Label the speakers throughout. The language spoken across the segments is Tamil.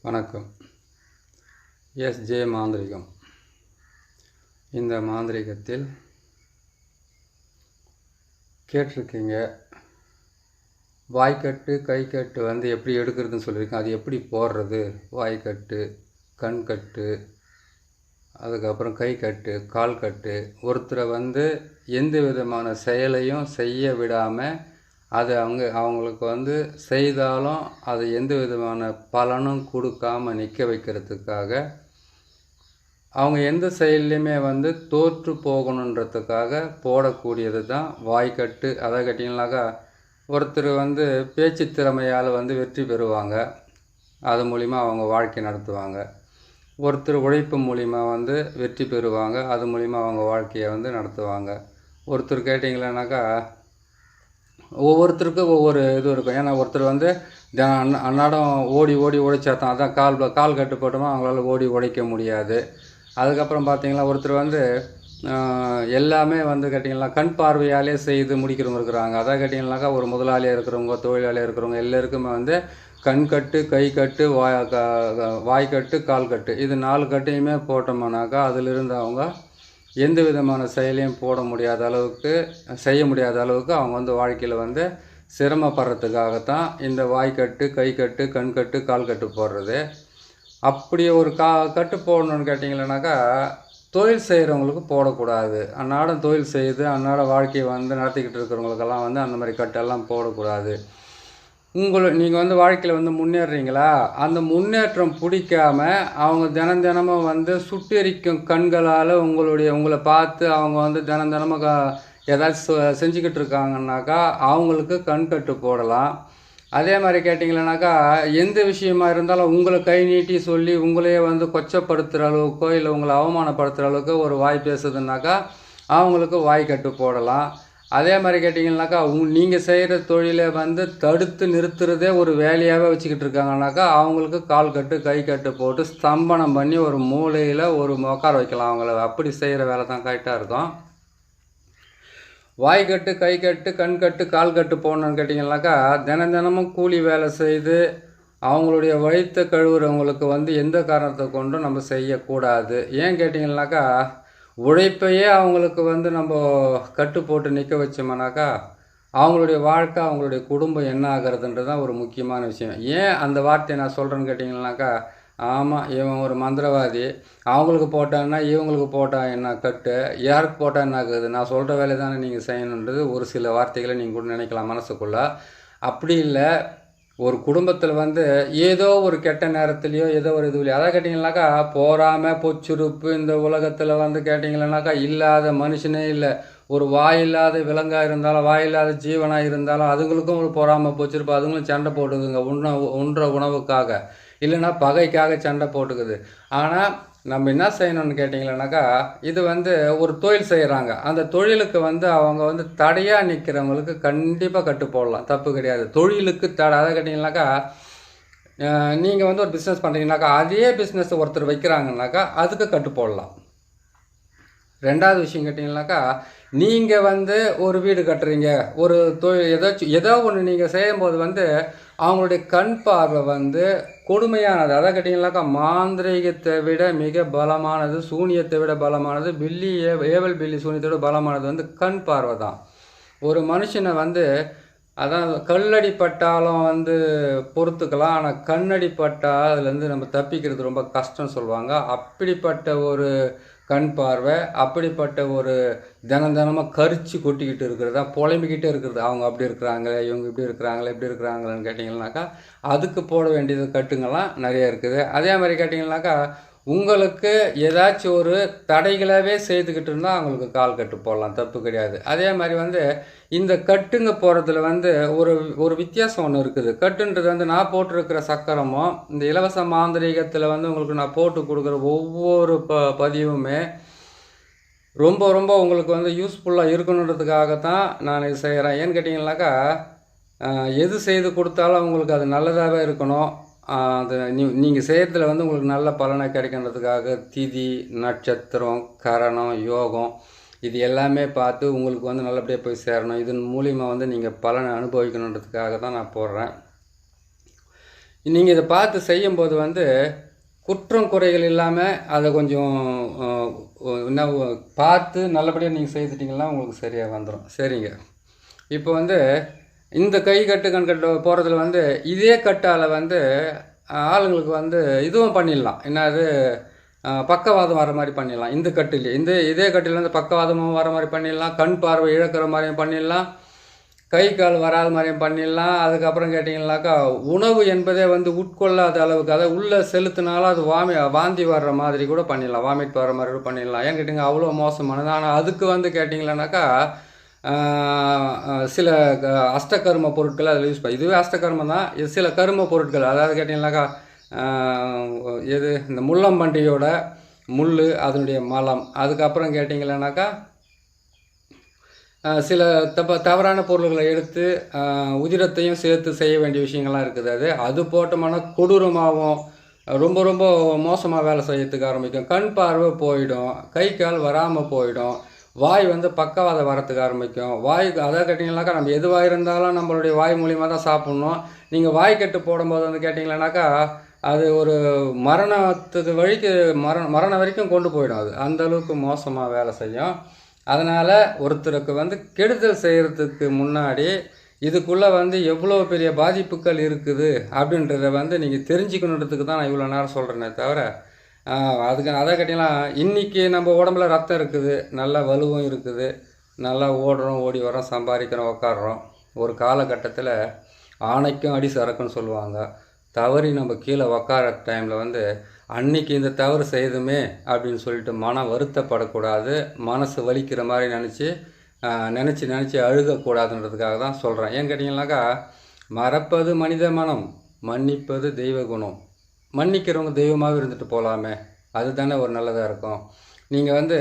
Speaker 1: வணக்கம். எஸ்ஜே மாந்திரிகம். இந்த மாந்திரிகத்தில் கேட்டிருக்கீங்க, வாய்க்கட்டு கைக்கட்டு எப்படி எடுக்கிறதுன்னு சொல்லியிருக்கேன். அது எப்படி போடுறது, வாய்க்கட்டு, கண்கட்டு, அதுக்கப்புறம் கைக்கட்டு, கால் கட்டு. ஒருத்தரை எந்த விதமான செயலையும் செய்ய விடாமல் அது அவங்களுக்கு செய்தாலும் அது எந்த விதமான பலனும் கொடுக்காம நிற்க வைக்கிறதுக்காக, அவங்க எந்த செயல்லையுமே தோற்று போகணுன்றதுக்காக போடக்கூடியது தான் வாய்க்கட்டு. அதை கேட்டிங்கனாக்கா, ஒருத்தர் பேச்சு திறமையால் வெற்றி பெறுவாங்க. அது மூலிமா அவங்க வாழ்க்கை நடத்துவாங்க. ஒருத்தர் உழைப்பு மூலிமா வெற்றி பெறுவாங்க. அது மூலிமா அவங்க வாழ்க்கையை நடத்துவாங்க. ஒருத்தர் கேட்டிங்களானாக்கா, ஒவ்வொருத்தருக்கும் ஒவ்வொரு இது இருக்கும். ஏன்னா ஒருத்தர் அன்னாடம் ஓடி ஓடி உழைச்சா தான், அதான் கால் கட்டு போட்டோமா அவங்களால ஓடி உழைக்க முடியாது. அதுக்கப்புறம் பார்த்திங்கன்னா, ஒருத்தர் எல்லாமே கேட்டிங்கன்னா கண் பார்வையாலே செய்து முடிக்கிறவங்க இருக்கிறாங்க. அதான் கேட்டிங்கனாக்கா, ஒரு முதலாளியாக இருக்கிறவங்க, தொழிலாளியாக இருக்கிறவங்க எல்லாருக்குமே கண்கட்டு, கை கட்டு, வாய்க்கட்டு, கால் கட்டு, இது 4 கட்டையுமே போட்டோம்னாக்கா அதிலிருந்து அவங்க எந்த விதமான செயலையும் செய்ய முடியாத அளவுக்கு அவங்க வாழ்க்கையில் சிரமப்படுறதுக்காகத்தான் இந்த வாய்க்கட்டு, கைக்கட்டு, கண்கட்டு, கால் கட்டு போடுறது. அப்படி ஒரு கட்டு போடணுன்னு கேட்டிங்கன்னாக்கா, தொழில் செய்கிறவங்களுக்கு போடக்கூடாது. அன்றாடம் தொழில் செய்து அன்றாட வாழ்க்கையை நடத்திக்கிட்டு இருக்கிறவங்களுக்கெல்லாம் அந்த மாதிரி கட்டெல்லாம் போடக்கூடாது. நீங்கள் வாழ்க்கையில் முன்னேறீங்களா, அந்த முன்னேற்றம் பிடிக்காமல் அவங்க தினமும் சுட்டெரிக்கும் கண்களால் உங்களை பார்த்து அவங்க தினமும் ஏதாச்சும் செஞ்சுக்கிட்டு இருக்காங்கன்னாக்கா அவங்களுக்கு கண்கட்டு போடலாம். அதே மாதிரி கேட்டிங்கன்னாக்கா, எந்த விஷயமா இருந்தாலும் உங்களை கை நீட்டி சொல்லி உங்களையே கொச்சப்படுத்துகிற அளவுக்கோ இல்லை உங்களை அவமானப்படுத்துகிற அளவுக்கு ஒரு வாய் பேசுதுன்னாக்கா அவங்களுக்கு வாய்க்கட்டு போடலாம். அதே மாதிரி கேட்டிங்கன்னாக்கா, நீங்கள் செய்கிற தொழிலை தடுத்து நிறுத்துறதே ஒரு வேலையாகவே வச்சுக்கிட்டு இருக்காங்கனாக்கா அவங்களுக்கு கால் கட்டு, கை கட்டு போட்டு ஸ்தம்பனம் பண்ணி ஒரு மூலையில் உட்கார வைக்கலாம். அவங்கள அப்படி செய்கிற வேலை தான் கரெக்டாக இருக்கும். வாய்க்கட்டு, கைக்கட்டு, கண்கட்டு, கால் கட்டு போடணுன்னு கேட்டிங்கன்னாக்கா, தினமும் கூலி வேலை செய்து அவங்களுடைய வயிற்றை கழுவுறவங்களுக்கு எந்த காரணத்தை கொண்டும் நம்ம செய்யக்கூடாது. ஏன் கேட்டிங்கன்னாக்கா, உழைப்பையே அவங்களுக்கு நம்ம கட்டு போட்டு நிற்க வச்சோம்னாக்கா அவங்களுடைய வாழ்க்கை, அவங்களுடைய குடும்பம் என்ன ஆகிறதுன்றது தான் ஒரு முக்கியமான விஷயம். ஏன் அந்த வார்த்தையை நான் சொல்கிறேன்னு கேட்டிங்கன்னாக்கா, ஆமாம், இவன் ஒரு மந்திரவாதி, அவங்களுக்கு போட்டான்னா இவங்களுக்கு போட்டால் என்ன கட்டு, யாருக்கு போட்டால் என்ன ஆகுது, நான் சொல்கிற வேலையை தானே நீங்கள் செய்யணுன்றது ஒரு சில வார்த்தைகளை நீங்கள் கூட நினைக்கலாம் மனசுக்குள்ளே. அப்படி இல்லை, ஒரு குடும்பத்தில் ஏதோ ஒரு கெட்ட நேரத்துலையோ ஏதோ ஒரு இதுலையோ, அதை கேட்டிங்கனாக்கா போராமல் பொச்சுறுப்பு இந்த உலகத்தில் கேட்டிங்கன்னாக்கா இல்லாத மனுஷனே இல்லை. ஒரு வாயில்லாத விலங்காக இருந்தாலும் வாயில்லாத ஜீவனாக இருந்தாலும் அதுங்களுக்கும் ஒரு பொறாமல் பொச்சுருப்பு, அதுங்களும் சண்டை போட்டுக்குதுங்க உண்ற உணவுக்காக, இல்லைன்னா பகைக்காக சண்டை போட்டுக்குது. ஆனால் நம்ம என்ன செய்யணும்னு கேட்டிங்கன்னாக்கா, இது ஒரு தொழில் செய்கிறாங்க, அந்த தொழிலுக்கு அவங்க தடையாக நிற்கிறவங்களுக்கு கண்டிப்பாக கட்டு போடலாம், தப்பு கிடையாது. தொழிலுக்கு தடை, அதை கேட்டிங்கனாக்கா, நீங்கள் ஒரு பிஸ்னஸ் பண்ணுறீங்கனாக்கா அதே பிஸ்னஸ் ஒருத்தர் வைக்கிறாங்கனாக்கா அதுக்கு கட்டு போடலாம். ரெண்டாவது விஷயம் கேட்டிங்கனாக்கா, நீங்கள் ஒரு வீடு கட்டுறீங்க, ஒரு தொழில் ஏதோ ஒன்று நீங்கள் செய்யும்போது அவங்களுடைய கண் பார்வை கொடுமையானது. அதை கேட்டிங்கனாக்கா, மாந்திரீகத்தை விட மிக பலமானது, சூனியத்தை விட பலமானது, ஏவல் பில்லி சூனியத்தை விட பலமானது கண் பார்வை தான். ஒரு மனுஷனை அதான் கல்லடிப்பட்டாலும் பொறுத்துக்கலாம், ஆனால் கண்ணடிப்பட்டால் அதுலேருந்து நம்ம தப்பிக்கிறது ரொம்ப கஷ்டம்னு சொல்லுவாங்க. அப்படிப்பட்ட ஒரு கண் பார்வை, அப்படிப்பட்ட ஒரு தினமும் கரிச்சு கொட்டிக்கிட்டு இருக்கிறதா, புலம்பிக்கிட்டே இருக்கிறது, அவங்க அப்படி இருக்கிறாங்களே, இவங்க இப்படி இருக்கிறாங்களே, இப்படி இருக்கிறாங்களேன்னு கேட்டிங்கன்னாக்கா அதுக்கு போட வேண்டியது கட்டுங்கள்லாம் நிறைய இருக்குது. அதே மாதிரி கேட்டிங்கன்னாக்கா, உங்களுக்கு ஏதாச்சும் ஒரு தடைகளாகவே செய்துக்கிட்டு இருந்தால் அவங்களுக்கு கால் கட்டு போடலாம், தப்பு கிடையாது. அதே மாதிரி இந்த கட்டுங்க போகிறதுல ஒரு வித்தியாசம் ஒன்று இருக்குது. கட்டுன்றது நான் போட்டிருக்கிற சக்கரமும் இந்த இலவச மாந்திரீகத்தில் உங்களுக்கு நான் போட்டு கொடுக்குற ஒவ்வொரு பதிவுமே ரொம்ப ரொம்ப உங்களுக்கு யூஸ்ஃபுல்லாக இருக்கணுன்றதுக்காகத்தான் நான் இது செய்கிறேன். ஏன்னு கேட்டிங்கன்னாக்கா, எது செய்து கொடுத்தாலும் உங்களுக்கு அது நல்லதாகவே இருக்கணும். அது நீங்கள் செய்கிறதுல உங்களுக்கு நல்ல பலனை கிடைக்கின்றதுக்காக திதி, நட்சத்திரம், கரணம், யோகம் இது எல்லாமே பார்த்து உங்களுக்கு நல்லபடியாக போய் சேரணும். இதன் மூலிமா நீங்கள் பலனை அனுபவிக்கணுன்றதுக்காக தான் நான் போடுறேன். நீங்கள் இதை பார்த்து செய்யும்போது வந்து குற்றம் குறைகள் இல்லாமல் அதை கொஞ்சம் என்ன பார்த்து நல்லபடியாக நீங்கள் செய்துட்டிங்கன்னா உங்களுக்கு சரியாக வந்துடும். சரிங்க. இப்போ வந்து இந்த கை கட்டு கண் கட்டு போகிறதுல வந்து இதே கட்டால் வந்து ஆளுங்களுக்கு வந்து இதுவும் பண்ணிடலாம். என்னது பக்கவாதம் வர மாதிரி பண்ணிடலாம். இந்த கட்டிலே இதே கட்டிலேருந்து பக்கவாதமும் வர மாதிரி பண்ணிடலாம். கண் பார்வை இழக்கிற மாதிரியும் பண்ணிடலாம். கை கால் வராத மாதிரியும் பண்ணிடலாம். அதுக்கப்புறம் கேட்டிங்கனாக்கா உணவு என்பதே வந்து உட்கொள்ளாத அளவுக்கு அதை உள்ளே செலுத்தினாலும் அது வாந்தி வர்ற மாதிரி கூட பண்ணிடலாம். வாமிட் வர்ற மாதிரி கூட பண்ணிடலாம். ஏன்னு கேட்டிங்க அவ்வளோ மோசமானது. ஆனால் அதுக்கு வந்து கேட்டிங்களானாக்கா சில அஷ்டகர்ம பொருட்கள் அதில் யூஸ் இதுவே அஷ்டகர்மம் தான். இது சில கரும பொருட்கள், அதாவது கேட்டிங்கனாக்கா எது இந்த முள்ளம்பன்றியோட முள், அதனுடைய மலம், அதுக்கப்புறம் கேட்டிங்களானாக்கா சில தவறான பொருள்களை எடுத்து உதிரத்தையும் சேர்த்து செய்ய வேண்டிய விஷயங்கள்லாம் இருக்குது. அது போட்டோம்னா கொடூரமாகவும் ரொம்ப ரொம்ப மோசமாக வேலை செய்யறதுக்கு ஆரம்பிக்கும். கண் பார்வை போயிடும், கை கால் வராமல் போயிடும், வாய் வந்து பக்கவாதம் வரத்துக்கு ஆரம்பிக்கும். அதை கேட்டிங்கனாக்கா நம்ம எதுவாக இருந்தாலும் நம்மளுடைய வாய் மூலியமாக தான் சாப்பிட்ணும். நீங்கள் வாய் கட்டு போடும்போது வந்து கேட்டிங்களானாக்கா அது ஒரு மரணத்துக்கு வழிக்கு மரணம் வரைக்கும் கொண்டு போயிடும். அது அந்தளவுக்கு மோசமாக வேலை செய்யும். அதனால் ஒருத்தருக்கு வந்து கெடுதல் செய்கிறதுக்கு முன்னாடி இதுக்குள்ளே வந்து எவ்வளோ பெரிய பாதிப்புகள் இருக்குது அப்படின்றத வந்து நீங்கள் தெரிஞ்சுக்கணுன்றதுக்கு தான் நான் இவ்வளோ நேரம் சொல்கிறேனே தவிர அதை கேட்டிங்கன்னா இன்றைக்கி நம்ம உடம்புல ரத்தம் இருக்குது, நல்ல வலுவும் இருக்குது, நல்லா ஓடுறோம், ஓடி வரோம், சம்பாதிக்கிறோம், உக்காடுறோம். ஒரு காலகட்டத்தில் ஆணைக்கும் அடி சரக்குன்னு சொல்லுவாங்க. தவறி நம்ம கீழே உக்கார டைமில் வந்து அன்னைக்கு இந்த தவறு செய்துமே அப்படின்னு சொல்லிட்டு மனம் வருத்தப்படக்கூடாது, மனசு வலிக்கிற மாதிரி நினச்சி அழுகக்கூடாதுன்றதுக்காக தான் சொல்கிறேன். ஏன்னு கேட்டிங்கனாக்கா மறப்பது மனித மனம், மன்னிப்பது தெய்வ குணம். மன்னிக்கிறவங்க தெய்வமாக இருந்துட்டு போகலாமே, அது தானே ஒரு நல்லதாக இருக்கும். நீங்கள் வந்து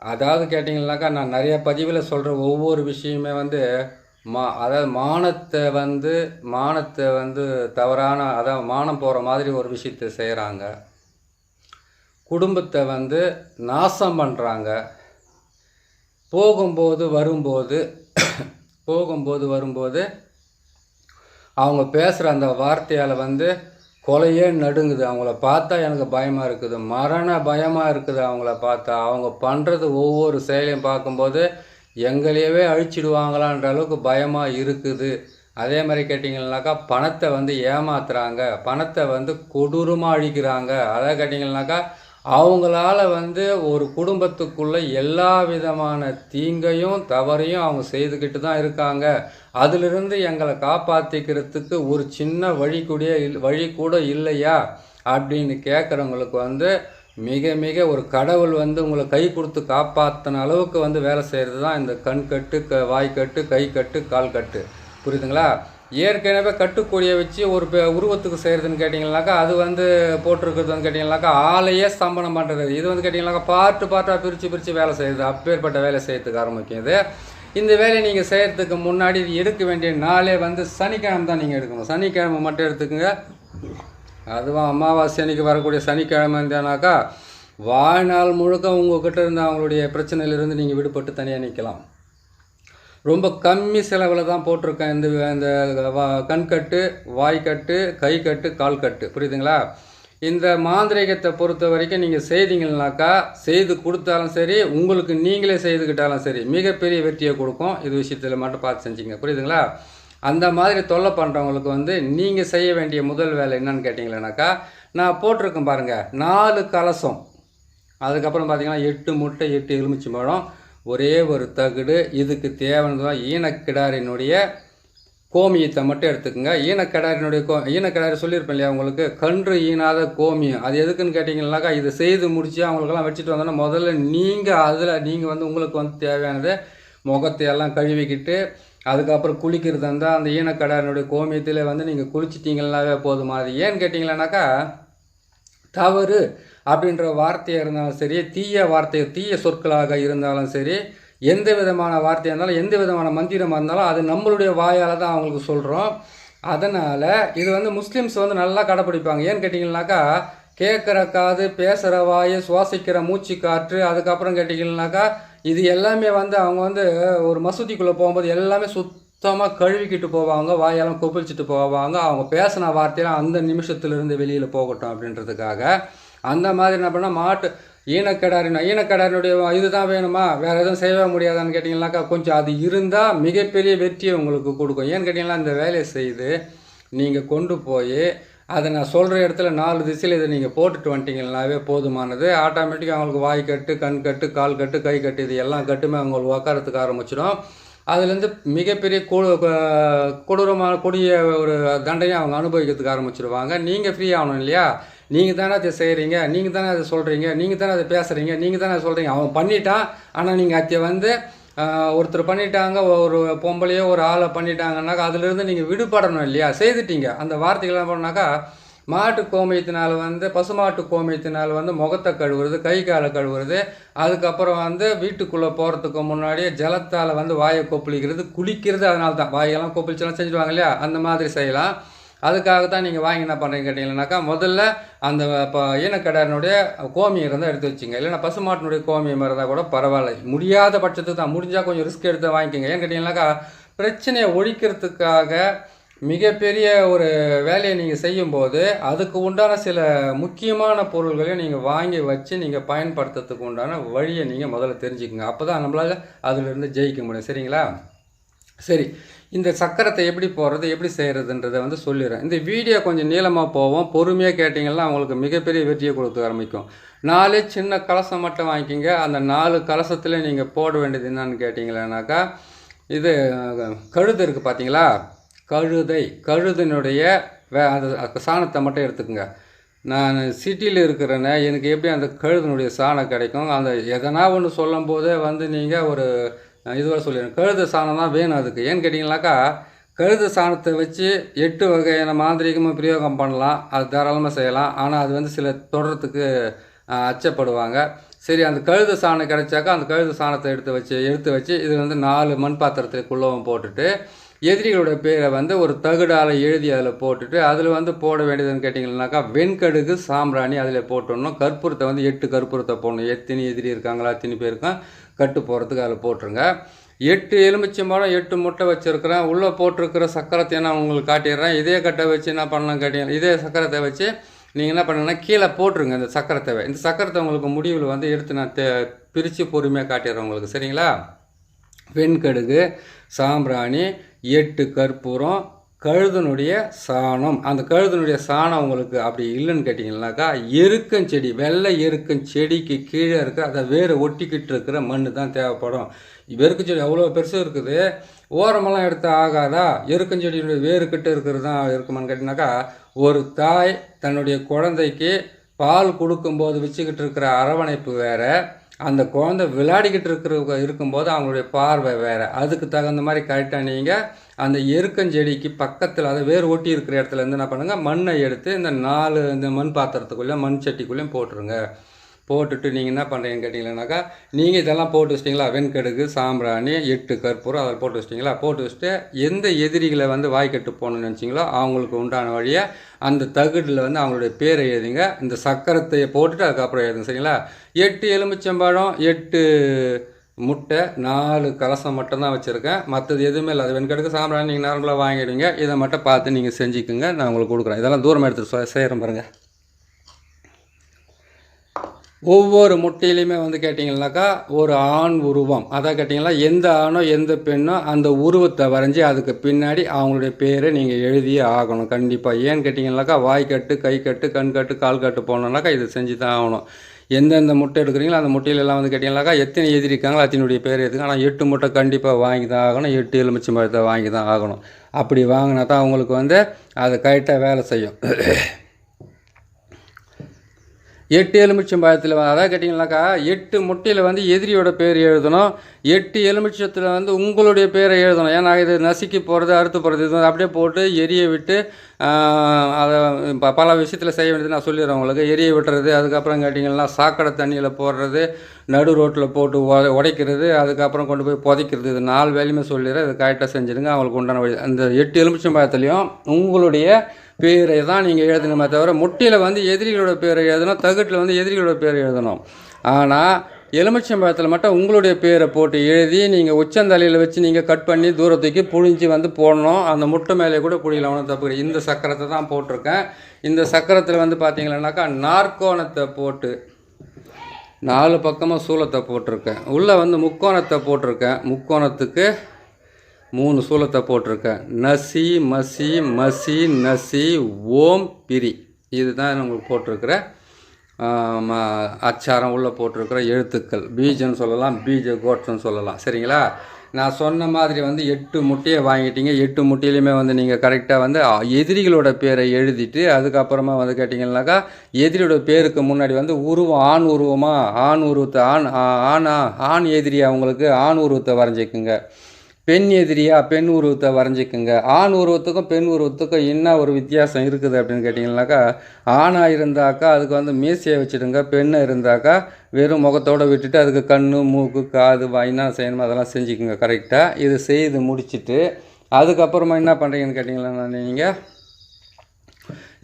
Speaker 1: அதாவது கேட்டிங்கனாக்கா நான் நிறைய பதிவில் சொல்கிற ஒவ்வொரு விஷயமே வந்து அதாவது மானத்தை வந்து தவறான, அதாவது மானம் போகிற மாதிரி ஒரு விஷயத்தை செய்கிறாங்க. குடும்பத்தை வந்து நாசம் பண்ணுறாங்க. போகும்போது வரும்போது அவங்க பேசுகிற அந்த வார்த்தையால் வந்து கொலையே நடுங்குது. அவங்கள பார்த்தா எனக்கு பயமாக இருக்குது, மரண பயமாக இருக்குது. அவங்கள பார்த்தா அவங்க பண்ணுறது ஒவ்வொரு செயலையும் பார்க்கும்போது எங்களையவே அழிச்சிடுவாங்களான்ற அளவுக்கு பயமாக இருக்குது. அதே மாதிரி கேட்டிங்கன்னாக்கா பணத்தை வந்து ஏமாத்துறாங்க, பணத்தை வந்து கொடூரமாக அழிக்கிறாங்க. அதை கேட்டிங்கன்னாக்கா அவங்களால வந்து ஒரு குடும்பத்துக்குள்ளே எல்லா விதமான தீங்கையும் தவறையும் அவங்க செய்துக்கிட்டு தான் இருக்காங்க. அதிலிருந்து எங்களை காப்பாற்றிக்கிறதுக்கு ஒரு சின்ன வழி கூட இல்லையா அப்படின்னு கேட்குறவங்களுக்கு வந்து மிக மிக ஒரு கடவுள் வந்து உங்களை கை கொடுத்து காப்பாற்றின அளவுக்கு வந்து வேலை செய்கிறது தான் இந்த கண் கட்டு, வாய்க்கட்டு, கை கட்டு, கால் கட்டு. புரியுதுங்களா? ஏற்கனவே கட்டுக்கூடியை வச்சு ஒரு உருவத்துக்கு செய்கிறதுன்னு கேட்டிங்கனாக்கா அது வந்து போட்டிருக்கிறது வந்து கேட்டிங்கனாக்கா ஆளையே ஸ்தம்பனம் பண்ணுறது. இது வந்து கேட்டிங்கனாக்கா பார்ட்டாக பிரித்து வேலை செய்யுது. அப்பேற்பட்ட வேலை செய்யறதுக்கு ஆரம்பிக்கும். இந்த வேலையை நீங்கள் செய்கிறதுக்கு முன்னாடி இது எடுக்க வேண்டிய நாளே வந்து சனிக்கிழமை தான் நீங்கள் எடுக்கணும். சனிக்கிழமை மட்டும் எடுத்துக்கோங்க. அதுவும் அமாவாசை அன்னைக்கு வரக்கூடிய சனிக்கிழமை இருந்தானாக்கா வாழ்நாள் முழுக்க உங்கள்கிட்ட இருந்து அவங்களுடைய பிரச்சனையிலிருந்து நீங்கள் விடுபட்டு தனியாக நிற்கலாம். ரொம்ப கம்மி செலவில் தான் போட்டிருக்கேன் இந்த கண்கட்டு, வாய்க்கட்டு, கை கட்டு, கால் கட்டு. புரியுதுங்களா? இந்த மாந்திரிகத்தை பொறுத்த வரைக்கும் நீங்கள் செய்தீங்கன்னாக்கா செய்து கொடுத்தாலும் சரி, உங்களுக்கு நீங்களே செய்துக்கிட்டாலும் சரி மிகப்பெரிய வெற்றியை கொடுக்கும். இது விஷயத்தில் மட்டும் பார்த்து செஞ்சுங்க. புரியுதுங்களா? அந்த மாதிரி தொல்லை பண்ணுறவங்களுக்கு வந்து நீங்கள் செய்ய வேண்டிய முதல் வேலை என்னன்னு கேட்டிங்களேனாக்கா நான் போட்டிருக்கேன் பாருங்கள், 4 கலசம், அதுக்கப்புறம் பார்த்தீங்கன்னா 8 முட்டை, 8 எலுமிச்சை பழம், ஒரே ஒரு தகுடு. இதுக்கு தேவையானதான் ஈனக்கிடாரினுடைய கோமியத்தை மட்டும் எடுத்துக்கோங்க. ஈனக்கிடாரி சொல்லியிருப்பேன் இல்லையா உங்களுக்கு, கன்று ஈனாத கோமியம். அது எதுக்குன்னு கேட்டிங்கன்னாக்கா இது செய்து முடித்து அவங்களுக்கெல்லாம் வச்சுட்டு வந்தோன்னா முதல்ல நீங்கள் வந்து உங்களுக்கு வந்து தேவையானது முகத்தையெல்லாம் கழுவிக்கிட்டு அதுக்கப்புறம் குளிக்கிறது இருந்தால் அந்த ஈனக்கடாரினுடைய கோமியத்தில் வந்து நீங்கள் குளிச்சிட்டிங்கன்னாவே போதுமா. அது ஏன்னு கேட்டிங்களானாக்கா தவறு அப்படின்ற வார்த்தையாக இருந்தாலும் சரி, தீய சொற்களாக இருந்தாலும் சரி, எந்த விதமான வார்த்தையாக இருந்தாலும் எந்த விதமான மந்திரமாக இருந்தாலும் அது நம்மளுடைய வாயால் தான் அவங்களுக்கு சொல்கிறோம். அதனால் இது வந்து முஸ்லீம்ஸ் வந்து நல்லா கடைப்பிடிப்பாங்க. ஏன்னு கேட்டிங்கன்னாக்கா கேட்குற காது, பேசுகிற வாய், சுவாசிக்கிற மூச்சு காற்று, அதுக்கப்புறம் கேட்டிங்கன்னாக்கா இது எல்லாமே வந்து அவங்க வந்து ஒரு மசூதிக்குள்ளே போகும்போது எல்லாமே சுத்தமாக கழுவிக்கிட்டு போவாங்க, வாயெல்லாம் கொப்பளிச்சுட்டு போவாங்க. அவங்க பேசின வார்த்தையெல்லாம் அந்த நிமிஷத்துலேருந்து வெளியில் போகட்டும் அப்படின்றதுக்காக அந்த மாதிரி என்ன பண்ணால் மாட்டு ஈனக்கடாரினுடைய இதுதான் வேணுமா, வேறு எதுவும் செய்யவே முடியாதான்னு கேட்டிங்கனாக்கா, கொஞ்சம் அது இருந்தால் மிகப்பெரிய வெற்றியை உங்களுக்கு கொடுக்கும். ஏன்னு கேட்டிங்கன்னா, இந்த வேலையை செய்து நீங்கள் கொண்டு போய் அதை நான் சொல்கிற இடத்துல 4 திசையில் இதை நீங்கள் போட்டுட்டு வந்துட்டீங்கன்னாவே போதுமானது. ஆட்டோமேட்டிக்காக அவங்களுக்கு வாய் கட்டு, கண் கட்டு, கால் கட்டு, கை கட்டு, இது எல்லாம் கட்டுமே அவங்களுக்கு உக்காரத்துக்கு ஆரம்பிச்சிடும். அதுலேருந்து மிகப்பெரிய கொடிய ஒரு தண்டையை அவங்க அனுபவிக்கிறதுக்கு ஆரம்பிச்சிடுவாங்க. நீங்கள் ஃப்ரீ ஆகணும் இல்லையா? நீங்கள் தானே அதை செய்கிறீங்க, நீங்கள் தானே அதை சொல்கிறீங்க, நீங்கள் தானே அதை பேசுகிறீங்க, நீங்கள் தானே சொல்கிறீங்க. அவன் பண்ணிட்டான், ஆனால் நீங்கள் அதை ஒருத்தர் பண்ணிட்டாங்க, ஒரு பொம்பளையோ ஒரு ஆளை பண்ணிட்டாங்கன்னாக்கா அதுலேருந்து நீங்கள் விடுபடணும் இல்லையா? செய்துட்டீங்க. அந்த வார்த்தைகள்லாம் பண்ணாக்கா மாட்டு கோமியத்தினால் பசுமாட்டு கோமியத்தினால் முகத்தை கழுவுறது, கை காலை கழுவுறது, அதுக்கப்புறம் வீட்டுக்குள்ளே போகிறதுக்கு முன்னாடியே ஜலத்தால் வாயை கொப்பளிக்கிறது, குளிக்கிறது. அதனால தான் வாயெல்லாம் கொப்பளிச்செல்லாம் செஞ்சுடுவாங்க இல்லையா? அந்த மாதிரி செய்யலாம். அதுக்காக தான் நீங்கள் வாங்கி என்ன பண்ணுறீங்க கேட்டிங்கன்னாக்கா, முதல்ல அந்த ஈனக்கடாரனுடைய கோமியம் இருந்தால் எடுத்து வச்சுங்க. இல்லைன்னா பசுமாட்டினுடைய கோமியம் இருந்தால் கூட பரவாயில்ல. முடியாத பட்சத்துக்கு தான், முடிஞ்சால் கொஞ்சம் ரிஸ்க் எடுத்து வாங்கிக்கோங்க. ஏன்னு கேட்டிங்கன்னாக்கா, பிரச்சனையை ஒழிக்கிறதுக்காக மிகப்பெரிய ஒரு வேலையை நீங்கள் செய்யும்போது அதுக்கு உண்டான சில முக்கியமான பொருள்களையும் நீங்கள் வாங்கி வச்சு நீங்கள் பயன்படுத்துறதுக்கு உண்டான வழியை நீங்கள் முதல்ல தெரிஞ்சுக்கோங்க. அப்போ தான் நம்மளால் அதிலிருந்து ஜெயிக்க முடியும். சரிங்களா? சரி, இந்த சக்கரத்தை எப்படி போடுறது, எப்படி செய்கிறதுன்றதை சொல்லிடுறேன். இந்த வீடியோ கொஞ்சம் நீளமாக போவோம். பொறுமையாக கேட்டிங்கன்னா அவங்களுக்கு மிகப்பெரிய வெற்றியை கொடுக்க ஆரம்பிக்கும். 4 சின்ன கலசம் மட்டும் வாங்கிக்கிங்க. அந்த 4 கலசத்தில் நீங்கள் போட வேண்டியது என்னன்னு கேட்டிங்களானாக்கா, இது கழுது இருக்குது பார்த்தீங்களா? கழுதினுடைய அந்த சாணத்தை மட்டும் எடுத்துக்கோங்க. நான் சிட்டியில் இருக்கிறேன்னு எனக்கு எப்படி அந்த கழுதினுடைய சாணம் கிடைக்கும்? அந்த எதனா ஒன்று சொல்லும் போதே நீங்கள் ஒரு இதுவாக சொல்லிடுறேன். கழுது சாணம் தான் வேணும் அதுக்கு. ஏன்னு கேட்டிங்கனாக்கா, கழுது சாணத்தை வச்சு 8 வகையான மாந்திரிகமாக பிரயோகம் பண்ணலாம். அது தாராளமாக செய்யலாம். ஆனால் அது சில தொடரத்துக்கு அச்சப்படுவாங்க. சரி, அந்த கழுது சாணம் கிடைச்சாக்கா அந்த கழுது சாணத்தை எடுத்து வச்சு இது 4 மண் பாத்திரத்துக்குள்ளவும் போட்டுட்டு எதிரிகளோட பேரை ஒரு தகுடால் எழுதி அதில் போட்டுட்டு அதில் போட வேண்டியதுன்னு கேட்டிங்கன்னாக்கா, வெண்கடுகு சாம்பிராணி அதில் போட்டுடணும். கற்பூரத்தை 8 கற்பூரத்தை போடணும். எத்தனை எதிரி இருக்காங்களா அத்தனை பேருக்கும் கட்டு போகிறதுக்கு அதில் போட்டுருங்க. 8 எலுமிச்சம்பழம் 8 முட்டை வச்சுருக்கிறேன். உள்ளே போட்டிருக்கிற சக்கரத்தை நான் உங்களுக்கு காட்டிடுறேன். இதே கட்டை வச்சு என்ன பண்ணலாம் கேட்டீங்கன்னா, இதே சக்கரத்தை வச்சு நீங்கள் என்ன பண்ணணும்னா கீழே போட்டுருங்க இந்த சக்கரத்தை. இந்த சக்கரத்தை உங்களுக்கு முடிவில் எடுத்து நான் பிரித்து பொறுமையாக காட்டிடுறேன் உங்களுக்கு. சரிங்களா? வெண்கடுகு, சாம்பிராணி, 8 கற்பூரம், கழுதனுடைய சாணம். அந்த கழுதனுடைய சாணம் உங்களுக்கு அப்படி இல்லைன்னு கேட்டிங்கன்னாக்கா, எருக்கஞ்செடி, வெள்ளை எருக்கஞ்செடிக்கு கீழே இருக்கிற அதை வேறு ஒட்டிக்கிட்டு இருக்கிற மண் தான் தேவைப்படும். எருக்கஞ்செடி அவ்வளோ பெருசாக இருக்குது, ஓரமெல்லாம் எடுத்து ஆகாதா? எருக்கஞ்செடியுடைய வேறுக்கிட்ட இருக்கிறது தான் இருக்குமான்னு கேட்டிங்கனாக்கா, ஒரு தாய் தன்னுடைய குழந்தைக்கு பால் கொடுக்கும்போது வச்சுக்கிட்டு இருக்கிற அரவணைப்பு வேறு, அந்த குழந்தை விளையாடிக்கிட்டு இருக்கும்போது அவங்களுடைய பார்வை வேறு. அதுக்கு தகுந்த மாதிரி கரெக்டாக நீங்கள் அந்த எருக்கஞ்செடிக்கு பக்கத்தில் அதை வேறு ஒட்டி இருக்கிற இடத்துல என்ன பண்ணுங்கள், மண்ணை எடுத்து இந்த மண் பாத்திரத்துக்குள்ளே மண் சட்டிக்குள்ளேயும் போட்டுருங்க. போட்டுட்டு நீங்கள் என்ன பண்ணுறீங்கன்னு கேட்டிங்கன்னாக்கா, நீங்கள் இதெல்லாம் போட்டு வச்சிட்டிங்களா? வெண்கடுகு, சாம்பிராணி, 8 கற்பூரம் அதில் போட்டு வச்சிட்டிங்களா? போட்டு வச்சுட்டு எந்த எதிரிகளை வாய்க்கட்டு போகணுன்னு நினச்சிங்களோ அவங்களுக்கு உண்டான வழியை அந்த தகுடில் அவங்களுடைய பேரை எழுதிங்க. இந்த சக்கரத்தை போட்டுட்டு அதுக்கப்புறம் எழுதுங்க. சரிங்களா? 8 எலுமிச்சம்பழம், 8 முட்டை, 4 கலசம் மட்டும்தான் வச்சுருக்கேன். மற்றது எதுவுமே இல்லை. அது வெண்கடுகு, சாம்பிராணி நீங்கள் நார்மலாக வாங்கிடுவீங்க. இதை மட்டும் பார்த்து நீங்கள் செஞ்சுக்குங்க. நான் உங்களுக்கு கொடுக்குறேன். இதெல்லாம் தூரமாக எடுத்துகிட்டு செய்கிறேன் பாருங்கள். ஒவ்வொரு முட்டையிலையுமே கேட்டிங்கன்னாக்கா ஒரு ஆண் உருவம். அதை கேட்டிங்கன்னா எந்த ஆணோ எந்த பெண்ணோ அந்த உருவத்தை வரைஞ்சி அதுக்கு பின்னாடி அவங்களுடைய பேரை நீங்கள் எழுதியே ஆகணும் கண்டிப்பாக. ஏன்னு கேட்டிங்கன்னாக்கா, வாய்க்கட்டு, கை கட்டு, கண் கட்டு, கால் கட்டு போனோம்னாக்கா இது செஞ்சு தான் ஆகணும். எந்தெந்த முட்டை எடுக்கிறீங்களோ அந்த முட்டையிலெல்லாம் கேட்டிங்கன்னாக்கா எத்தனை எதிரி இருக்காங்களோ அத்தனுடைய பேர் எடுத்துங்க. ஆனால் 8 முட்டை கண்டிப்பாக வாங்கி தான் ஆகணும். 8 எலுமிச்சம்பழத்தை வாங்கி தான் ஆகணும். அப்படி வாங்கினா தான் அவங்களுக்கு அது கரெக்டாக வேலை செய்யும். 8 எலுமிச்சம்பழத்தில் அதாவது கேட்டிங்கனாக்கா, 8 முட்டையில் எதிரியோட பேர் எழுதணும். 8 எலுமிச்சத்தில் உங்களுடைய பேரை எழுதணும். ஏன்னா இது நசுக்கி போகிறது, அறுத்து போகிறது, இது அப்படியே போட்டு எரிய விட்டு அதை பல விஷயத்தில் செய்ய வேண்டியது நான் சொல்லிடுறேன் உங்களுக்கு. எரிய விட்டுறது, அதுக்கப்புறம் கேட்டிங்கன்னா சாக்கடை தண்ணியில் போடுறது, நடு ரோட்டில் போட்டு உடைக்கிறது, அதுக்கப்புறம் கொண்டு போய் புதைக்கிறது. இது 4 வேலையுமே சொல்லிடுறேன். இது கரெக்டாக செஞ்சுடுங்க. அவங்களுக்கு உண்டான வழி. அந்த 8 எலுமிச்சம்பழத்துலேயும் உங்களுடைய பேரை தான் நீங்கள் எழுதணுமே தவிர, முட்டையில் எதிரிகளோட பேரை எழுதணும், தகுட்டில் எதிரிகளோட பேரை எழுதணும். ஆனால் எலுமிச்சம்பழத்தில் மட்டும் உங்களுடைய பேரை போட்டு எழுதி நீங்கள் உச்சந்தலையில் வச்சு நீங்கள் கட் பண்ணி தூரத்துக்கு புழிஞ்சி வந்து போடணும். அந்த முட்டை மேலே கூட புழியலாம், ஒன்றும் தப்பு கிடையாது. இந்த சக்கரத்தை தான் போட்டிருக்கேன். இந்த சக்கரத்தில் வந்து பார்த்தீங்கன்னாக்கா நாற்கோணத்தை போட்டு 4 பக்கமாக சூலத்தை போட்டிருக்கேன். உள்ளே வந்து முக்கோணத்தை போட்டிருக்கேன். முக்கோணத்துக்கு 3 சூலத்தை போட்டிருக்கேன். நசி மசி மசி நசி ஓம் பிரி, இதுதான் உங்களுக்கு போட்டிருக்கிற அச்சாரம் உள்ளே போட்டிருக்கிற எழுத்துக்கள். பீஜன்னு சொல்லலாம், பீஜ கோட்சன்னு சொல்லலாம். சரிங்களா? நான் சொன்ன மாதிரி வந்து 8 முட்டையை வாங்கிட்டீங்க. 8 முட்டையிலையுமே வந்து நீங்கள் கரெக்டாக வந்து எதிரிகளோட பேரை எழுதிட்டு அதுக்கப்புறமா வந்து கேட்டிங்கன்னாக்கா எதிரியோட பேருக்கு முன்னாடி வந்து உருவம் ஆண் உருவமாக ஆண் உருவத்தை ஆண் எதிரியாக உங்களுக்கு ஆண் உருவத்தை வரைஞ்சிக்குங்க. பெண் எதிரியாக பெண் உருவத்தை வரைஞ்சிக்குங்க. ஆண் உருவத்துக்கும் பெண் உருவத்துக்கும் என்ன ஒரு வித்தியாசம் இருக்குது அப்படின்னு கேட்டிங்கன்னாக்கா, ஆணாக இருந்தாக்கா அதுக்கு வந்து மீசையை வச்சுடுங்க. பெண்ணை இருந்தாக்கா வெறும் முகத்தோடு விட்டுட்டு அதுக்கு கண் மூக்கு காது வாயினா செய்யணுமோ அதெல்லாம் செஞ்சுக்குங்க கரெக்டாக. இது செய்து முடிச்சுட்டு அதுக்கப்புறமா என்ன பண்ணுறீங்கன்னு கேட்டிங்கன்னா, நீங்கள்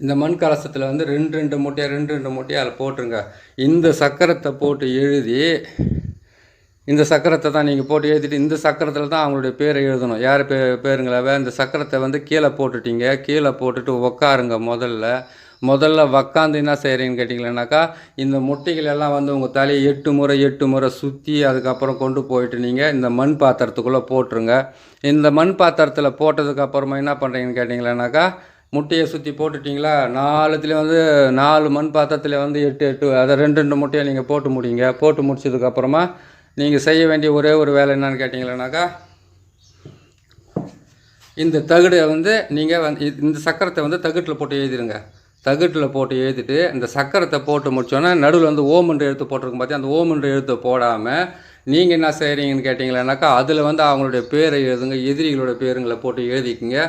Speaker 1: இந்த மண் கலசத்தில் வந்து 2 முட்டையை அதில் போட்டுருங்க. இந்த சக்கரத்தை போட்டு எழுதி, இந்த சக்கரத்தை தான் நீங்கள் போட்டு எழுதிட்டு இந்த சக்கரத்தில் தான் அவங்களுடைய பேரை எழுதணும். யார் பேருங்களாவே இந்த சக்கரத்தை வந்து கீழே போட்டுட்டீங்க. கீழே போட்டுட்டு உக்காருங்க. முதல்ல உக்காந்து என்ன செய்கிறீங்கன்னு கேட்டிங்கன்னாக்கா, இந்த முட்டைகள் எல்லாம் வந்து உங்கள் தலையை 8 முறை சுற்றி அதுக்கப்புறம் கொண்டு போயிட்டு நீங்கள் இந்த மண் பாத்திரத்துக்குள்ளே போட்டுருங்க. இந்த மண் பாத்திரத்தில் போட்டதுக்கப்புறமா என்ன பண்ணுறீங்கன்னு கேட்டிங்கன்னாக்கா, முட்டையை சுற்றி போட்டுட்டிங்களா, 4த்துலேயும் வந்து 4 மண் பாத்திரத்தில் வந்து 8 அதை 2 முட்டையை நீங்கள் போட்டு முடிங்க. போட்டு முடிச்சதுக்கப்புறமா நீங்கள் செய்ய வேண்டிய ஒரே ஒரு வேலை என்னன்னு கேட்டிங்கன்னாக்கா, இந்த தகடை வந்து நீங்கள் இந்த சக்கரத்தை வந்து தகட்டில் போட்டு எழுதிடுங்க. தகட்டில் போட்டு எழுதிட்டு இந்த சக்கரத்தை போட்டு முடிச்சோன்னா நடுவில் வந்து ஓமன்ற எழுத்து போட்டிருக்கும் பார்த்தியா, அந்த ஓமன்ற எழுத்தை போடாமல் நீங்கள் என்ன செய்கிறீங்கன்னு கேட்டிங்கன்னாக்கா, அதில் வந்து அவங்களுடைய பேரை எழுதுங்க. எதிரிகளோட பேருங்களை போட்டு எழுதிக்குங்க.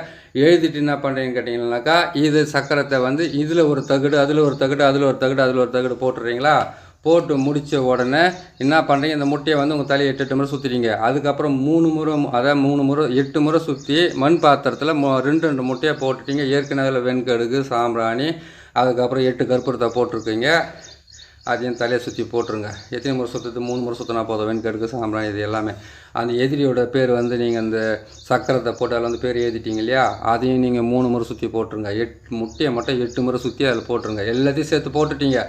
Speaker 1: எழுதிட்டு என்ன பண்ணுறீங்கன்னு கேட்டிங்கன்னாக்கா, இது சக்கரத்தை வந்து இதில் ஒரு தகடு, அதில் ஒரு தகடு, அதில் ஒரு தகடு, அதில் ஒரு தகடு போட்டுறீங்களா? போட்டு முடித்த உடனே என்ன பண்ணுறீங்க, இந்த முட்டையை வந்து உங்கள் தலையை 8 முறை சுற்றிட்டீங்க. அதுக்கப்புறம் 3 முறை, அதாவது 3 முறை 8 முறை சுற்றி மண் பாத்திரத்தில் 2 முட்டையை போட்டுட்டீங்க. ஏற்கனவே வெண்கடுகு சாம்பிராணி அதுக்கப்புறம் 8 கற்பூரத்தை போட்டிருக்கீங்க. அதையும் தலையை சுற்றி போட்டுருங்க. எத்தனை முறை சுற்றுறது? 3 முறை சுற்றினா போதும். வெண்கடுகு சாம்பிராணி இது எல்லாமே. அந்த எதிரியோட பேர் வந்து நீங்கள் அந்த சக்கரத்தை போட்டு அதில் வந்து பேர் எழுதிட்டீங்க இல்லையா, அதையும் நீங்கள் 3 முறை சுற்றி போட்டுருங்க. முட்டையை மட்டும் 8 முறை சுற்றி அதில் போட்டுருங்க. எல்லாத்தையும் சேர்த்து போட்டுட்டீங்க.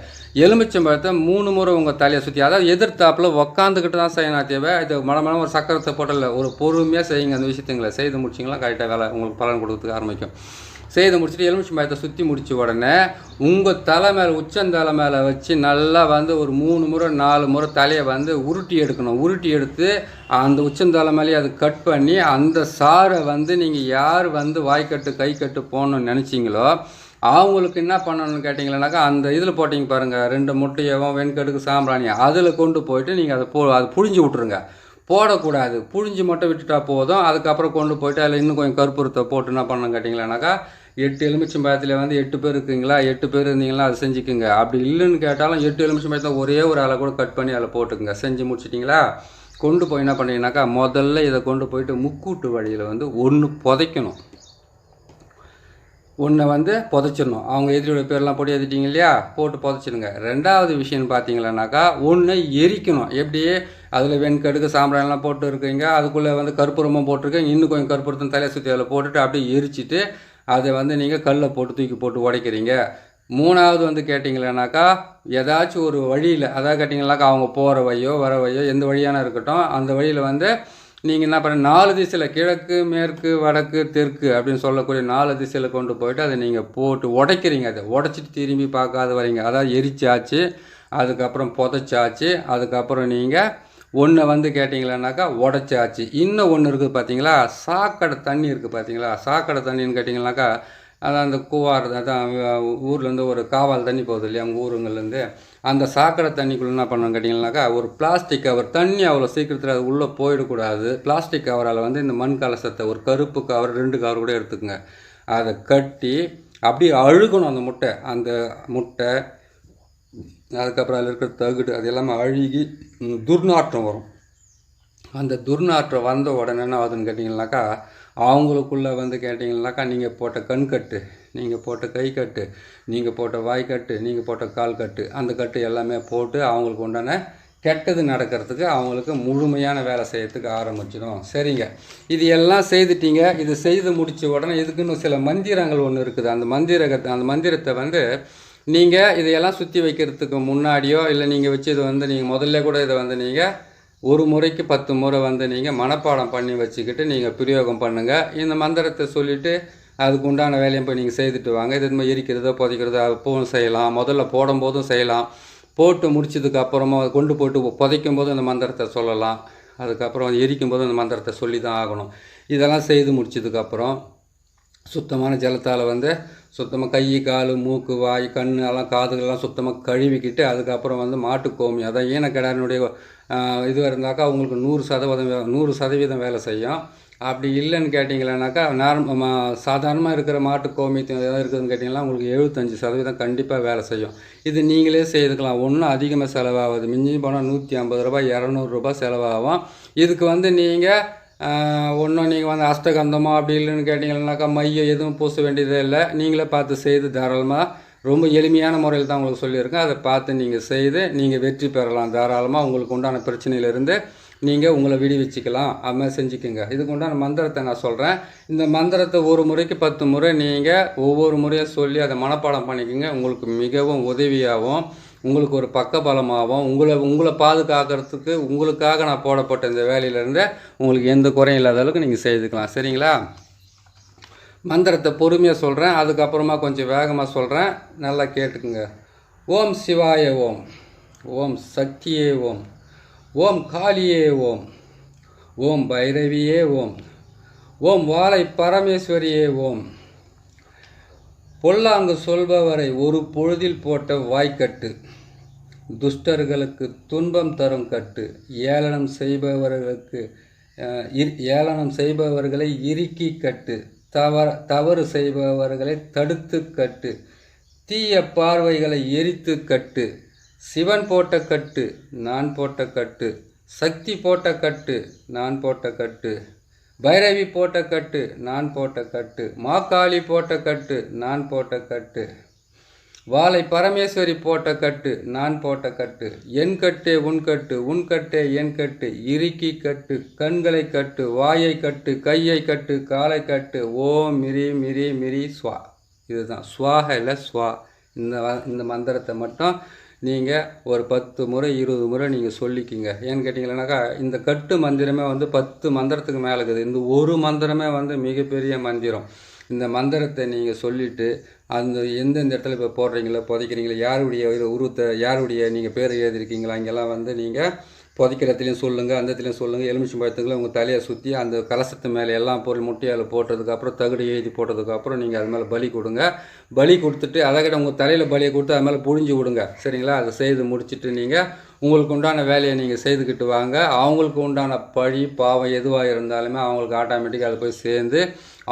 Speaker 1: எலுமிச்சம்பழத்தை 3 முறை உங்கள் தலையை சுற்றி, அதாவது எதிர்த்தாப்பில் உக்காந்துக்கிட்டு தான் செய்யணும் தேவை. இது மனம் ஒரு சக்கரத்தை போட்டல ஒரு பொறுமையாக செய்யுங்க. அந்த விஷயத்துங்களை செய்து முடிச்சிங்களா கரெக்டாக வேலை உங்களுக்கு பலன் கொடுக்கறதுக்கு ஆரம்பிக்கும். செய்து முடிச்சுட்டு எலுமிச்சம்பழத்தை சுற்றி முடித்த உடனே உங்கள் தலை மேலே உச்சந்தலை மேலே வச்சு நல்லா வந்து ஒரு 3 முறை 4 முறை தலையை வந்து உருட்டி எடுக்கணும். உருட்டி எடுத்து அந்த உச்சந்தலை மேலேயே அது கட் பண்ணி அந்த சாரை வந்து நீங்கள் யார் வந்து வாய்க்கட்டு கை கட்டு போகணுன்னு நினச்சிங்களோ அவங்களுக்கு என்ன பண்ணணும்னு கேட்டிங்கன்னாக்கா, அந்த இதில் போட்டிங்க பாருங்கள், 2 முட்டையவும் வெண்கடுக்கு சாம்பிராணி அதில் கொண்டு போயிட்டு நீங்கள் அதை புழிஞ்சு விட்ருங்க. போடக்கூடாது, புழிஞ்சு மட்டும் விட்டுட்டா போதும். அதுக்கப்புறம் கொண்டு போயிட்டு அதில் இன்னும் கொஞ்சம் கற்பூரத்தை போட்டு என்ன பண்ணணும் கேட்டிங்களானாக்கா, 8 எலுமிச்சம்பழத்தில் வந்து 8 பேர் இருக்குங்களா, 8 பேர் இருந்தீங்களா அதை செஞ்சுக்குங்க. அப்படி இல்லைன்னு கேட்டாலும் 8 எலுமிச்சம்பழத்தில் ஒரே ஒரு ஆளை கூட கட் பண்ணி அதில் போட்டுக்குங்க. செஞ்சு முடிச்சிட்டிங்களா, கொண்டு போய் என்ன பண்ணிங்கனாக்கா, முதல்ல இதை கொண்டு போயிட்டு முக்கூட்டு வழியில் வந்து ஒன்று புதைக்கணும். ஒன்றை வந்து புதைச்சிடணும். அவங்க எதிரியோட பேர்லாம் போட்டு எழுதிட்டீங்க இல்லையா, போட்டு புதைச்சிடுங்க. 2வது விஷயம்னு பார்த்தீங்கன்னாக்கா, ஒன்று எரிக்கணும். எப்படியே அதில் வெண்கடுக்கு சாம்பிராணிலாம் போட்டு இருக்கீங்க, அதுக்குள்ளே வந்து கற்பூரமும் போட்டிருக்கேன். இன்னும் கொஞ்சம் கற்பூரத்தை தலையை சுற்றி அதில் போட்டுட்டு அப்படியே எரிச்சிட்டு அதை வந்து நீங்கள் கல்லை போட்டு தூக்கி போட்டு உடைக்கிறீங்க. 3வது வந்து கேட்டிங்கன்னாக்கா, ஏதாச்சும் ஒரு வழியில், அதாவது கேட்டிங்கனாக்கா அவங்க போகிற வழியோ வர வழியோ எந்த வழியான இருக்கட்டும், அந்த வழியில் வந்து நீங்கள் என்ன பண்ண 4 திசையில் கிழக்கு மேற்கு வடக்கு தெற்கு அப்படின்னு சொல்லக்கூடிய 4 திசையில் கொண்டு போயிட்டு அதை நீங்கள் போட்டு உடைக்கிறீங்க. அதை உடைச்சிட்டு திரும்பி பார்க்காத வரீங்க. அதாவது எரிச்சாச்சு, அதுக்கப்புறம் புதைச்சாச்சு, அதுக்கப்புறம் நீங்கள் ஒன்றை வந்து கேட்டிங்களானாக்கா உடைச்சாச்சு. இன்னும் ஒன்று இருக்குது பார்த்தீங்களா, சாக்கடை தண்ணி இருக்குது பார்த்தீங்களா. சாக்கடை தண்ணின்னு கேட்டிங்கனாக்கா, அதான் அந்த கூவார், அதான் ஊர்லேருந்து ஒரு காவால் தண்ணி போகுது இல்லையா அவங்க ஊருங்கள்லேருந்து, அந்த சாக்கடை தண்ணிக்குள்ளே என்ன பண்ணணும்னு கேட்டிங்கனாக்கா, ஒரு பிளாஸ்டிக் கவர், தண்ணி அவ்வளோ சீக்கிரத்தில் அது உள்ளே போயிடக்கூடாது. பிளாஸ்டிக் கவரால் வந்து இந்த மண் கலசத்தை ஒரு கருப்பு கவர் 2 கவர் கூட எடுத்துக்கோங்க. அதை கட்டி அப்படியே அழுகணும் அந்த முட்டை அதுக்கப்புறம் அதில் இருக்கிற தகுடு அது எல்லாமே அழுகி துர்நாற்றம் வரும். அந்த துர்நாற்றம் வந்த உடனே என்ன ஆகுதுன்னு கேட்டிங்கனாக்கா, அவங்களுக்குள்ளே வந்து கேட்டிங்கனாக்கா, நீங்கள் போட்ட கண் கட்டு, நீங்கள் போட்ட கை கட்டு, நீங்கள் போட்ட வாய்க்கட்டு, நீங்கள் போட்ட கால் கட்டு, அந்த கட்டு எல்லாமே போட்டு அவங்களுக்கு உண்டான கெட்டது நடக்கிறதுக்கு அவங்களுக்கு முழுமையான வேலை செய்யறதுக்கு ஆரம்பிச்சிடும். சரிங்க, இது எல்லாம் செய்துட்டீங்க. இது செய்து முடித்த உடனே இதுக்குன்னு சில மந்திரங்கள் ஒன்று இருக்குது. அந்த மந்திரத்தை வந்து நீங்கள் இதையெல்லாம் சுற்றி வைக்கிறதுக்கு முன்னாடியோ இல்லை நீங்கள் வச்சு இதை வந்து நீங்கள் முதல்ல கூட இதை வந்து நீங்கள் ஒரு முறைக்கு 10 முறை வந்து நீங்கள் மனப்பாடம் பண்ணி வச்சுக்கிட்டு நீங்கள் பிரயோகம் பண்ணுங்கள். இந்த மந்திரத்தை சொல்லிவிட்டு அதுக்கு உண்டான வேலையும் போய் நீங்கள் செய்துட்டு வாங்க. இது மாதிரி எரிக்கிறதோ புதைக்கிறதோ அப்பவும் செய்யலாம், முதல்ல போடும்போதும் செய்யலாம், போட்டு முடிச்சதுக்கு அப்புறமா கொண்டு போட்டு புதைக்கும் போது அந்த மந்திரத்தை சொல்லலாம், அதுக்கப்புறம் எரிக்கும் போது அந்த மந்திரத்தை சொல்லி தான் ஆகணும். இதெல்லாம் செய்து முடிச்சதுக்கப்புறம் சுத்தமான ஜலத்தால் வந்து சுத்தமாக கை, கால், மூக்கு, வாய், கண் எல்லாம் காதுகள்லாம் சுத்தமாக கழுவிக்கிட்டு அதுக்கப்புறம் வந்து மாட்டுக்கோமி, அதான் ஈனக்கிடாரினுடைய இது இருந்தாக்கா உங்களுக்கு 100% வேலை செய்யும். அப்படி இல்லைன்னு கேட்டிங்களேனாக்கா சாதாரணமாக இருக்கிற மாட்டுக்கோமி எதாவது இருக்குதுன்னு கேட்டிங்கன்னா உங்களுக்கு 75% கண்டிப்பாக வேலை செய்யும். இது நீங்களே செய்துக்கலாம், ஒன்றும் அதிகமாக செலவாகுது. மிஞ்சி போனால் 150 ரூபாய் 200 ரூபாய் செலவாகும். இதுக்கு வந்து நீங்கள் ஒன்றும் நீங்கள் வந்து அஷ்டகந்தமோ அப்படி இல்லைன்னு கேட்டிங்கன்னாக்கா மையம் எதுவும் பூச வேண்டியதே இல்லை. நீங்களே பார்த்து செய்து தாராளமாக ரொம்ப எளிமையான முறையில் தான் உங்களுக்கு சொல்லியிருக்கேன். அதை பார்த்து நீங்கள் செய்து நீங்கள் வெற்றி பெறலாம். தாராளமாக உங்களுக்கு உண்டான பிரச்சனையிலேருந்து நீங்கள் உங்களை விடுவிச்சிக்கலாம். அது மாதிரி செஞ்சுக்கோங்க. இதுக்கு உண்டான மந்திரத்தை நான் சொல்கிறேன். இந்த மந்திரத்தை ஒரு முறைக்கு 10 முறை நீங்கள் ஒவ்வொரு முறையாக சொல்லி அதை மனப்பாடம் பண்ணிக்கோங்க. உங்களுக்கு மிகவும் உதவியாகவும் உங்களுக்கு ஒரு பக்கபலமாகவும் உங்களை பாதுகாக்கிறதுக்கு உங்களுக்காக நான் போடப்பட்ட இந்த வேலையிலேருந்து உங்களுக்கு எந்த குறையும் இல்லாத அளவுக்கு நீங்கள் செய்துக்கலாம். சரிங்களா? மந்திரத்தை பொறுமையாக சொல்கிறேன், அதுக்கப்புறமா கொஞ்சம் வேகமாக சொல்கிறேன், நல்லா கேட்டுக்குங்க. ஓம் சிவாய ஓம், ஓம் சக்தியே ஓம், ஓம் காளியே ஓம், ஓம் பைரவியே ஓம், ஓம் வாழை பரமேஸ்வரியே ஓம். பொல்லாங்கு சொல்பவரை ஒரு பொழுதில் போட்ட வாய்க்கட்டு, துஷ்டர்களுக்கு துன்பம் தரும் கட்டு, ஏளனம் செய்பவர்களை இறுக்கி கட்டு, தவறு செய்பவர்களை தடுத்து கட்டு, தீய பார்வைகளை எரித்து கட்டு, சிவன் போட்ட கட்டு நான் போட்ட கட்டு, சக்தி போட்ட கட்டு நான் போட்ட கட்டு, பைரவி போட்ட கட்டு நான் போட்ட கட்டு, மாக்காளி போட்ட கட்டு நான் போட்ட கட்டு, வாழை பரமேஸ்வரி போட்ட கட்டு நான் போட்ட கட்டு, என் கட்டே உன் கட்டு உன் கட்டே என் கட்டு, இறுக்கி கட்டு, கண்களை கட்டு, வாயை கட்டு, கையை கட்டு, காலை கட்டு, ஓம் மிரி மிரி மிரி ஸ்வா. இதுதான் ஸ்வாக இல்லை ஸ்வா. இந்த மந்திரத்தை மட்டும் நீங்கள் ஒரு 10 முறை 20 முறை நீங்கள் சொல்லிக்கிங்க. ஏன்னு கேட்டிங்கன்னாக்கா இந்த கட்டு மந்திரமே வந்து 10 மந்திரத்துக்கு மேலே இருக்குது. இந்த ஒரு மந்திரமே வந்து மிகப்பெரிய மந்திரம். இந்த மந்திரத்தை நீங்கள் சொல்லிவிட்டு அந்த எந்தெந்த இடத்துல இப்போ போடுறீங்களோ புதைக்கிறீங்களோ, யாருடைய உருவத்தை யாருடைய நீங்கள் பேர் எழுதிருக்கீங்களா இங்கெல்லாம் வந்து நீங்கள் புதைக்கிற இடத்துலையும் சொல்லுங்கள், அந்த இடத்துலையும் சொல்லுங்கள். எலுமிச்சம்பழத்துக்குள்ள உங்கள் தலையை சுற்றி அந்த கலசத்து மேலே எல்லாம் பொருள் முட்டையால் போட்டதுக்கப்புறம் தகுடு எழுதி போட்டதுக்கப்புறம் நீங்கள் அது மேலே பலி கொடுங்க. பலி கொடுத்துட்டு அதை உங்கள் தலையில் பலியை கொடுத்து அது மேலே புழிஞ்சு விடுங்க. சரிங்களா? அதை செய்து முடிச்சுட்டு நீங்கள் உங்களுக்கு உண்டான வேலையை நீங்கள் செய்துக்கிட்டு வாங்க. அவங்களுக்கு உண்டான பழி பாவம் எதுவாக இருந்தாலுமே அவங்களுக்கு ஆட்டோமேட்டிக்காக அது போய் சேர்ந்து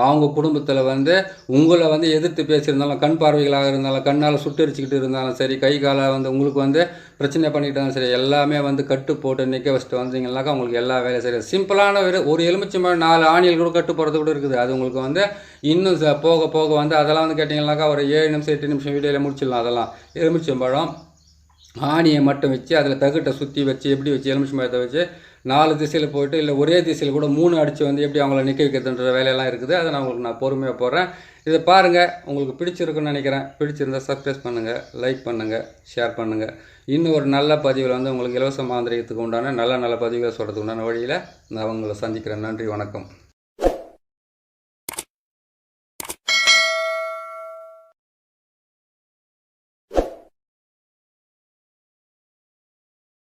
Speaker 1: அவங்க குடும்பத்தில் வந்து உங்களை வந்து எதிர்த்து பேசியிருந்தாலும், கண் பார்வைகளாக இருந்தாலும், கண்ணால் சுட்டரிச்சிக்கிட்டு இருந்தாலும் சரி, கை காலை வந்து உங்களுக்கு வந்து பிரச்சனை பண்ணிக்கிட்டாலும் சரி, எல்லாமே வந்து கட்டு போட்டு நிற்க வச்சுட்டு வந்தீங்கன்னாக்கா உங்களுக்கு எல்லா வேலையும் சரி. சிம்பிளான ஒரு எலுமிச்சம்பழம் 4 ஆணிகள் கூட கட்டு போகிறது கூட இருக்குது. அது உங்களுக்கு வந்து இன்னும் போக போக வந்து அதெல்லாம் வந்து கேட்டிங்கன்னாக்கா ஒரு 7 நிமிஷம் 8 நிமிஷம் வீடியோவில் முடிச்சிடலாம். அதெல்லாம் எலுமிச்சம்பழம் ஆணியை மட்டும் வச்சு அதில் தகுட்டை சுற்றி வச்சு எப்படி வச்சு எலுமிச்சம்பழத்தை வச்சு 4 திசையில் போய்ட்டு இல்லை ஒரே திசையில் கூட 3 அடித்து வந்து எப்படி அவங்கள நிற்க வைக்கிறதுன்ற வேலையெல்லாம் இருக்குது. அதை நான் உங்களுக்கு பொறுமையாக போடுறேன். இதை பாருங்கள், உங்களுக்கு பிடிச்சிருக்குன்னு நினைக்கிறேன். பிடிச்சிருந்தால் சப்ஸ்கிரைப் பண்ணுங்கள், லைக் பண்ணுங்கள், ஷேர் பண்ணுங்கள். இன்னும் ஒரு நல்ல பதிவில் வந்து உங்களுக்கு இலவச மாந்திரிகத்துக்கு உண்டான நல்ல பதிவுகளை சொல்கிறதுக்கு உண்டான வழியில் நான் உங்களை சந்திக்கிறேன். நன்றி, வணக்கம்.